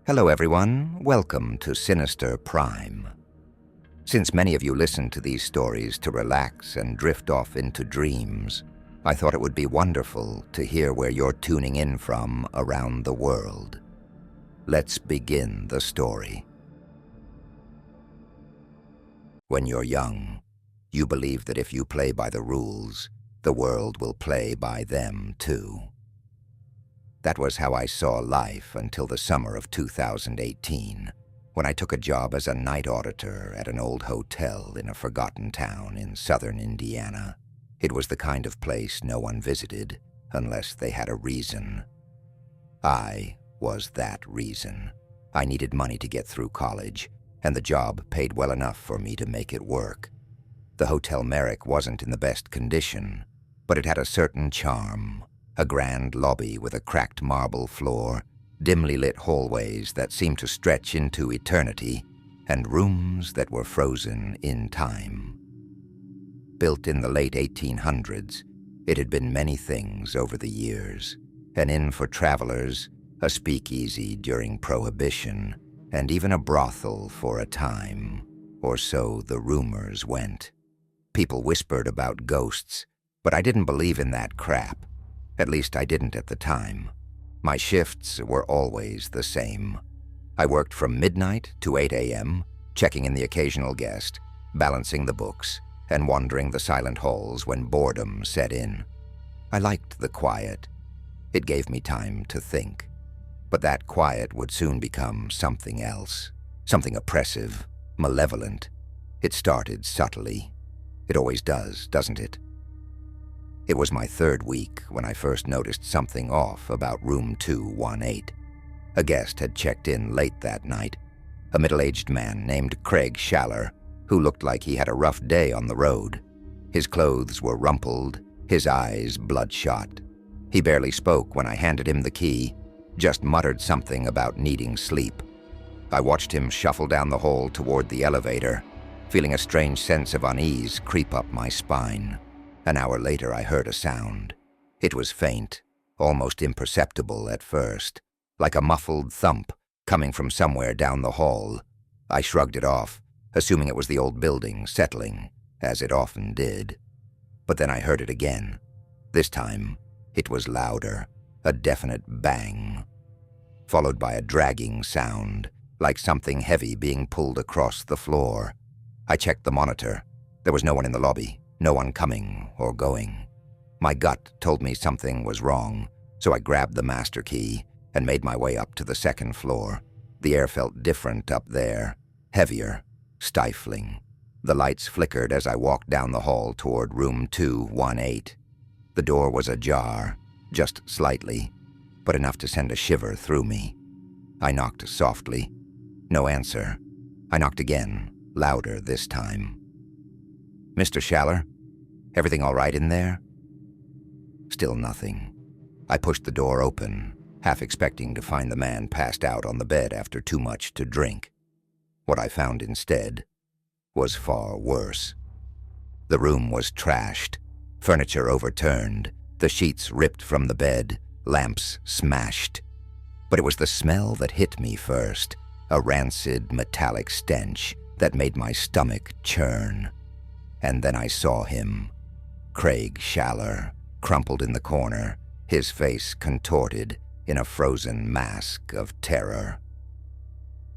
Hello everyone, welcome to Sinister Prime. Since many of you listen to these stories to relax and drift off into dreams, I thought it would be wonderful to hear where you're tuning in from around the world. Let's begin the story. When you're young, you believe that if you play by the rules, the world will play by them too. That was how I saw life until the summer of 2018, when I took a job as a night auditor at an old hotel in a forgotten town in southern Indiana. It was the kind of place no one visited unless they had a reason. I was that reason. I needed money to get through college, and the job paid well enough for me to make it work. The Hotel Merrick wasn't in the best condition, but it had a certain charm. A grand lobby with a cracked marble floor, dimly lit hallways that seemed to stretch into eternity, and rooms that were frozen in time. Built in the late 1800s, it had been many things over the years. An inn for travelers, a speakeasy during Prohibition, and even a brothel for a time, or so the rumors went. People whispered about ghosts, but I didn't believe in that crap. At least I didn't at the time. My shifts were always the same. I worked from midnight to 8 a.m., checking in the occasional guest, balancing the books, and wandering the silent halls when boredom set in. I liked the quiet. It gave me time to think. But that quiet would soon become something else, something oppressive, malevolent. It started subtly. It always does, doesn't it? It was my third week when I first noticed something off about room 218. A guest had checked in late that night, a middle-aged man named Craig Schaller, who looked like he had a rough day on the road. His clothes were rumpled, his eyes bloodshot. He barely spoke when I handed him the key, just muttered something about needing sleep. I watched him shuffle down the hall toward the elevator, feeling a strange sense of unease creep up my spine. An hour later, I heard a sound. It was faint, almost imperceptible at first, like a muffled thump coming from somewhere down the hall. I shrugged it off, assuming it was the old building settling, as it often did. But then I heard it again. This time, it was louder, a definite bang, followed by a dragging sound, like something heavy being pulled across the floor. I checked the monitor. There was no one in the lobby. No one coming or going. My gut told me something was wrong, so I grabbed the master key and made my way up to the second floor. The air felt different up there, heavier, stifling. The lights flickered as I walked down the hall toward room 218. The door was ajar, just slightly, but enough to send a shiver through me. I knocked softly. No answer. I knocked again, louder this time. "Mr. Schaller? Everything all right in there?" Still nothing. I pushed the door open, half expecting to find the man passed out on the bed after too much to drink. What I found instead was far worse. The room was trashed, furniture overturned, the sheets ripped from the bed, lamps smashed. But it was the smell that hit me first, a rancid metallic stench that made my stomach churn. And then I saw him, Craig Schaller, crumpled in the corner, his face contorted in a frozen mask of terror.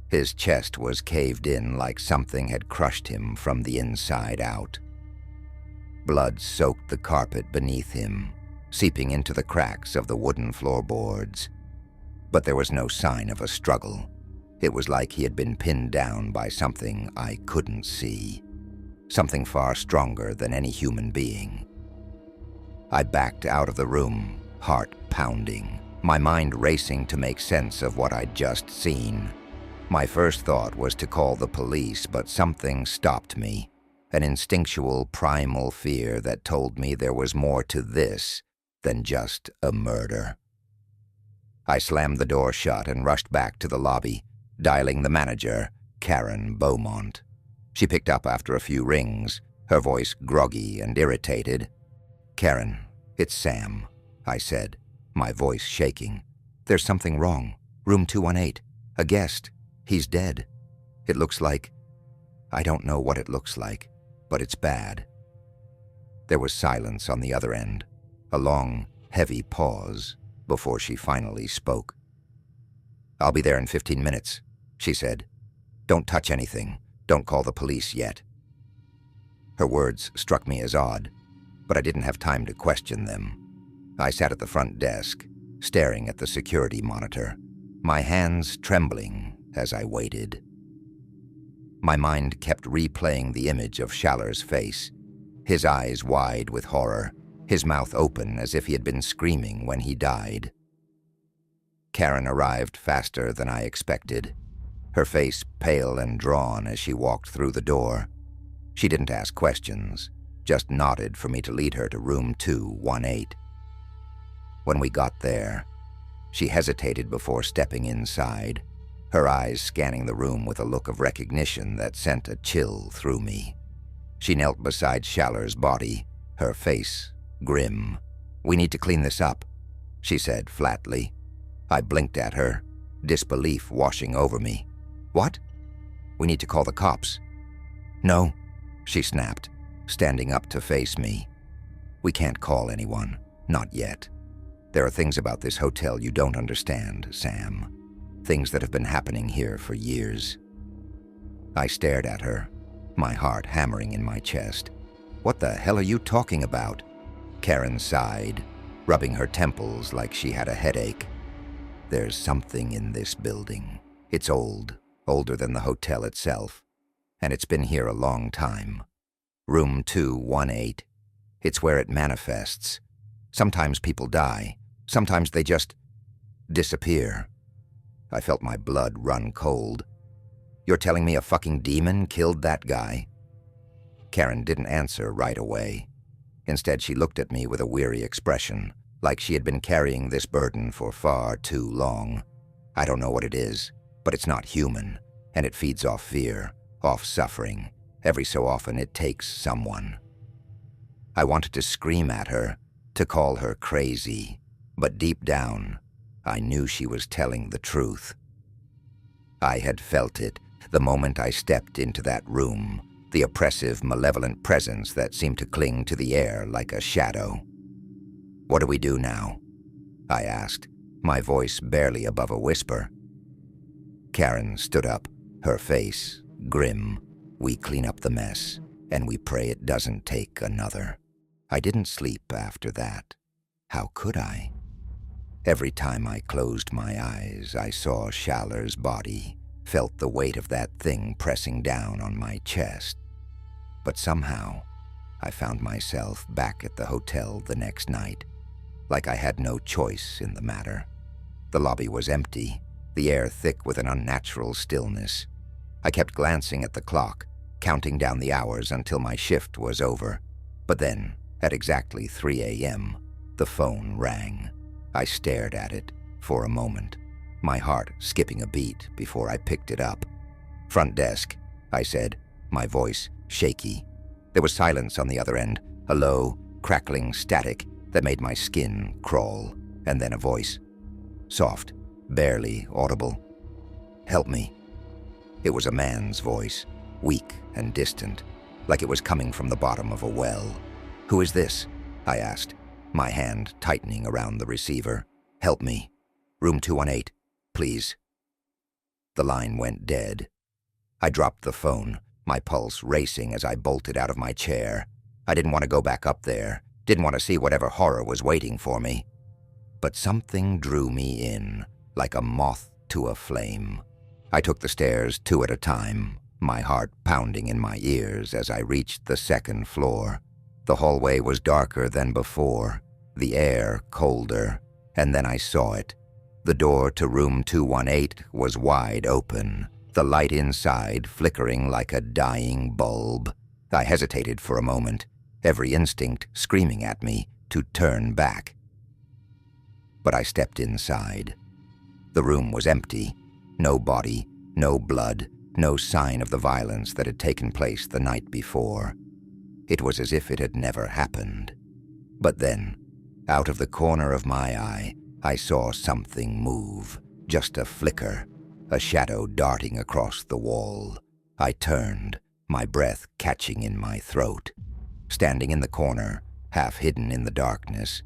His chest was caved in like something had crushed him from the inside out. Blood soaked the carpet beneath him, seeping into the cracks of the wooden floorboards. But there was no sign of a struggle. It was like he had been pinned down by something I couldn't see. Something far stronger than any human being. I backed out of the room, heart pounding, my mind racing to make sense of what I'd just seen. My first thought was to call the police, but something stopped me, an instinctual, primal fear that told me there was more to this than just a murder. I slammed the door shut and rushed back to the lobby, dialing the manager, Karen Beaumont. She picked up after a few rings, her voice groggy and irritated. "Karen, it's Sam," I said, my voice shaking. "There's something wrong. Room 218. A guest. He's dead. It looks like... I don't know what it looks like, but it's bad." There was silence on the other end, a long, heavy pause before she finally spoke. "I'll be there in 15 minutes, she said. "Don't touch anything. Don't call the police yet." Her words struck me as odd, but I didn't have time to question them. I sat at the front desk, staring at the security monitor, my hands trembling as I waited. My mind kept replaying the image of Schaller's face, his eyes wide with horror, his mouth open as if he had been screaming when he died. Karen arrived faster than I expected, her face pale and drawn as she walked through the door. She didn't ask questions, just nodded for me to lead her to room 218. When we got there, she hesitated before stepping inside, her eyes scanning the room with a look of recognition that sent a chill through me. She knelt beside Schaller's body, her face grim. "We need to clean this up," she said flatly. I blinked at her, disbelief washing over me. "What?" "We need to call the cops." "No," she snapped, standing up to face me. "We can't call anyone, not yet. There are things about this hotel you don't understand, Sam. Things that have been happening here for years." I stared at her, my heart hammering in my chest. "What the hell are you talking about?" Karen sighed, rubbing her temples like she had a headache. "There's something in this building. It's old, older than the hotel itself, and it's been here a long time. Room 218. It's where it manifests. Sometimes people die. Sometimes they just disappear." I felt my blood run cold. "You're telling me a fucking demon killed that guy?" Karen didn't answer right away. Instead, she looked at me with a weary expression, like she had been carrying this burden for far too long. "I don't know what it is, but it's not human, and it feeds off fear, off suffering. Every so often it takes someone." I wanted to scream at her, to call her crazy, but deep down, I knew she was telling the truth. I had felt it the moment I stepped into that room, the oppressive, malevolent presence that seemed to cling to the air like a shadow. "What do we do now?" I asked, my voice barely above a whisper. Karen stood up, her face grim. "We clean up the mess, and we pray it doesn't take another." I didn't sleep after that. How could I? Every time I closed my eyes, I saw Schaller's body, felt the weight of that thing pressing down on my chest. But somehow, I found myself back at the hotel the next night, like I had no choice in the matter. The lobby was empty, the air thick with an unnatural stillness. I kept glancing at the clock, counting down the hours until my shift was over. But then, at exactly 3 a.m., the phone rang. I stared at it for a moment, my heart skipping a beat before I picked it up. "Front desk," I said, my voice shaky. There was silence on the other end, a low, crackling static that made my skin crawl, and then a voice. Soft, barely audible. "Help me." It was a man's voice, weak and distant, like it was coming from the bottom of a well. "Who is this?" I asked, my hand tightening around the receiver. "Help me. Room 218, please." The line went dead. I dropped the phone, my pulse racing as I bolted out of my chair. I didn't want to go back up there, didn't want to see whatever horror was waiting for me. But something drew me in, like a moth to a flame. I took the stairs 2 at a time, my heart pounding in my ears as I reached the 2nd floor. The hallway was darker than before, the air colder, and then I saw it. The door to room 218 was wide open, the light inside flickering like a dying bulb. I hesitated for a moment, every instinct screaming at me to turn back. But I stepped inside. The room was empty, no body, no blood, no sign of the violence that had taken place the night before. It was as if it had never happened. But then, out of the corner of my eye, I saw something move, just a flicker. a shadow darting across the wall. I turned, my breath catching in my throat. Standing in the corner, half hidden in the darkness,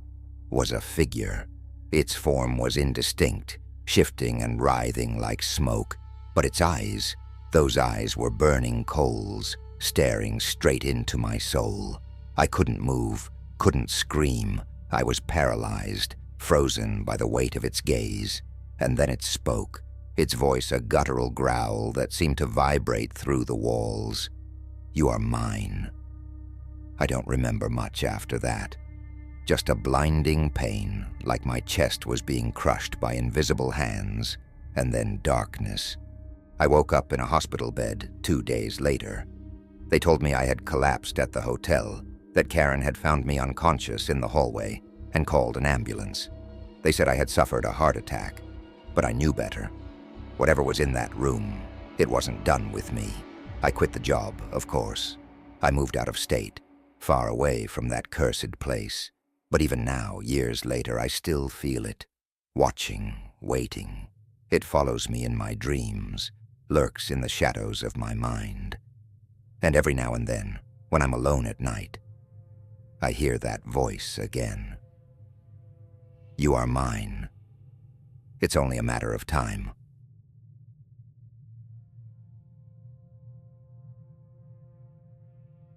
was a figure. Its form was indistinct, shifting and writhing like smoke, but its eyes, those eyes were burning coals, staring straight into my soul. I couldn't move, couldn't scream. I was paralyzed, frozen by the weight of its gaze. And then it spoke, its voice a guttural growl that seemed to vibrate through the walls. "You are mine." I don't remember much after that. Just a blinding pain, like my chest was being crushed by invisible hands, and then darkness. I woke up in a hospital bed 2 days later. They told me I had collapsed at the hotel, that Karen had found me unconscious in the hallway and called an ambulance. They said I had suffered a heart attack, but I knew better. Whatever was in that room, it wasn't done with me. I quit the job, of course. I moved out of state, far away from that cursed place. But even now, years later, I still feel it. Watching, waiting. It follows me in my dreams, lurks in the shadows of my mind. And every now and then, when I'm alone at night, I hear that voice again. "You are mine." It's only a matter of time.